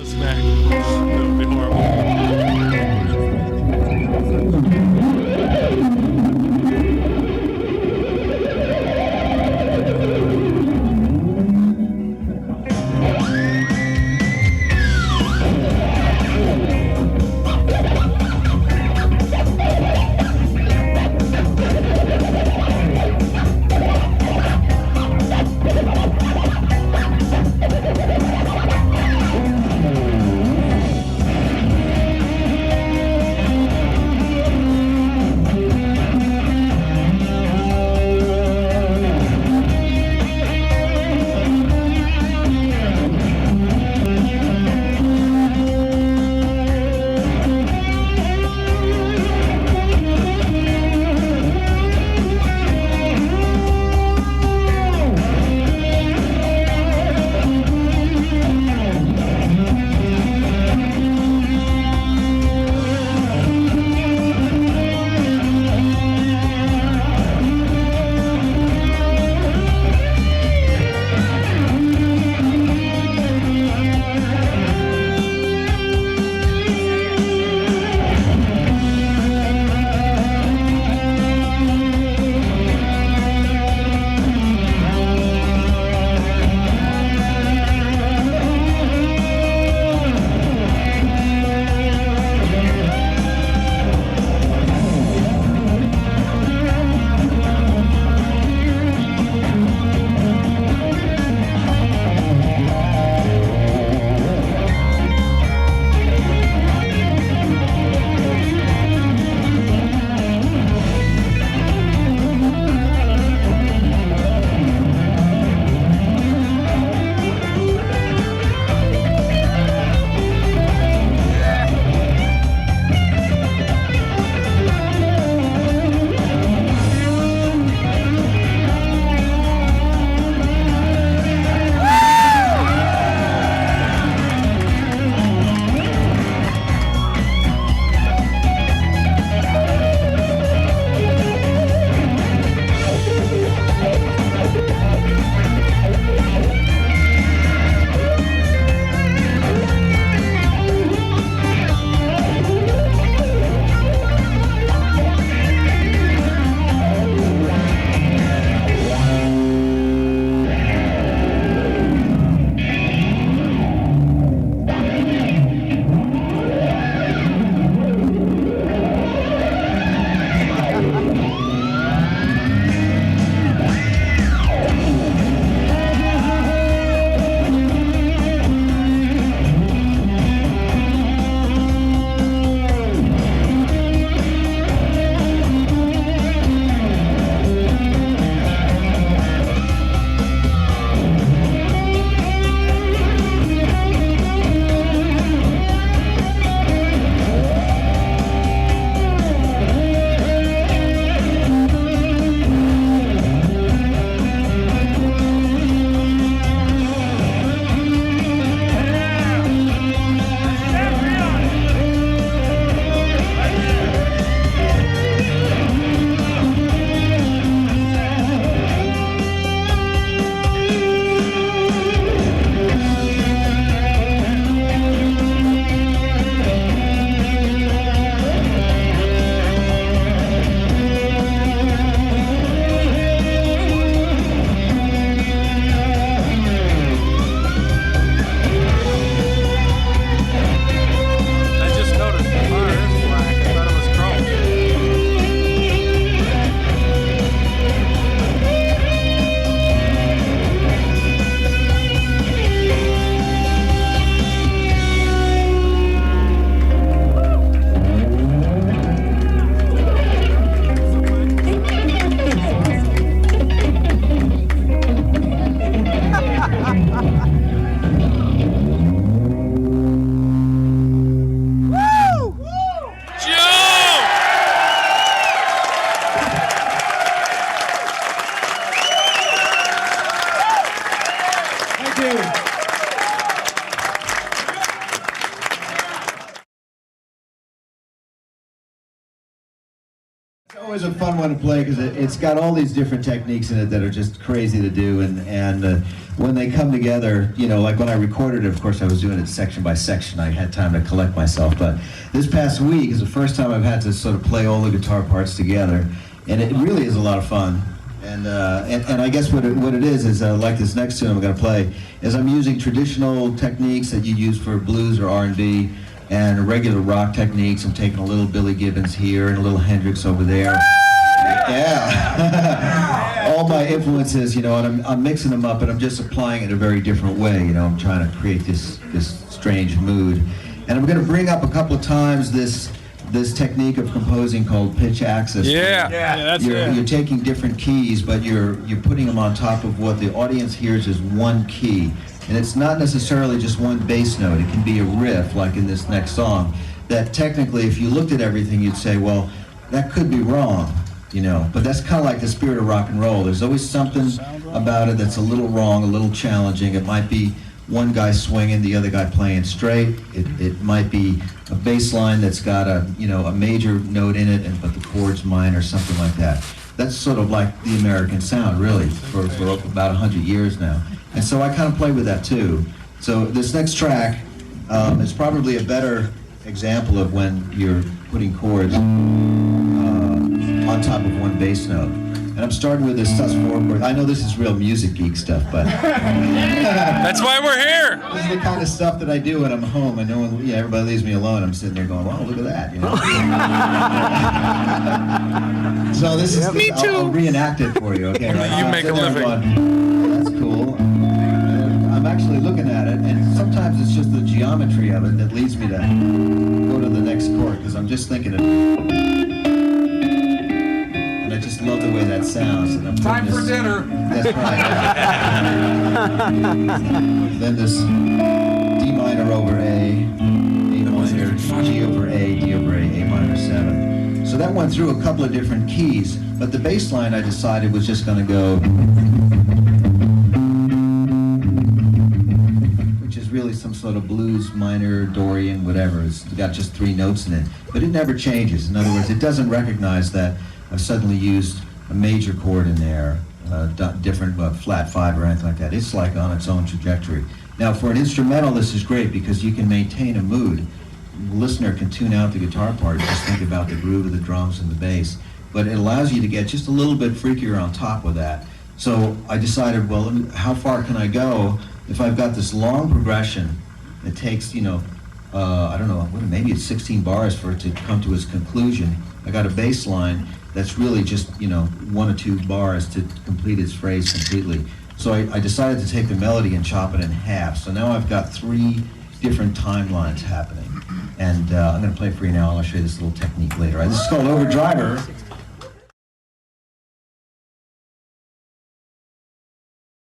a snack. That would be horrible. always a fun one to play because it's got all these different techniques in it that are just crazy to do, and when they come together, you know, like when I recorded it, of course I was doing it section by section. I had time to collect myself, but this past week is the first time I've had to sort of play all the guitar parts together, and it really is a lot of fun. And I guess what it is like this next tune I'm going to play is I'm using traditional techniques that you use for blues or R&B and regular rock techniques. I'm taking a little Billy Gibbons here and a little Hendrix over there. Yeah. All my influences, you know, and I'm mixing them up, and I'm just applying it a very different way. You know, I'm trying to create this strange mood. And I'm going to bring up a couple of times this technique of composing called pitch axis. You're taking different keys, but you're putting them on top of what the audience hears as one key. And it's not necessarily just one bass note. It can be a riff, like in this next song, that technically, if you looked at everything, you'd say, well, that could be wrong, you know. But that's kind of like the spirit of rock and roll. There's always something about it that's a little wrong, a little challenging. It might be one guy swinging, the other guy playing straight. It might be a bass line that's got a major note in it, but the chord's minor, something like that. That's sort of like the American sound, really, for about 100 years now. And so I kind of play with that too. So this next track is probably a better example of when you're putting chords on top of one bass note. And I'm starting with this sus4 chord. I know this is real music geek stuff, but that's why we're here. This is the kind of stuff that I do when I'm home and everybody leaves me alone. I'm sitting there going, "Wow, look at that!" You know. So this is Me too. I'll reenact it for you, okay? Right? You make a living. Going, that's cool. I'm actually looking at it, and sometimes it's just the geometry of it that leads me to go to the next chord because I'm just thinking of. I just love the way that sounds. And Time for dinner. That's right. Then this D minor over A, A minor, G over A, D over A, A minor 7. So that went through a couple of different keys, but the bass line I decided was just going to go, which is really some sort of blues minor, Dorian, whatever. It's got just 3 notes in it, but it never changes. In other words, it doesn't recognize that I've suddenly used a major chord in there, different flat 5 or anything like that. It's like on its own trajectory. Now for an instrumental, this is great because you can maintain a mood. The listener can tune out the guitar part and just think about the groove of the drums and the bass. But it allows you to get just a little bit freakier on top of that. So I decided, well, how far can I go if I've got this long progression that takes, I don't know, maybe it's 16 bars for it to come to its conclusion. I got a bass line that's really just, 1 or 2 bars to complete its phrase completely. So I decided to take the melody and chop it in half. So now I've got 3 different timelines happening. And I'm going to play for you now. I'll show you this little technique later. This is called Overdriver.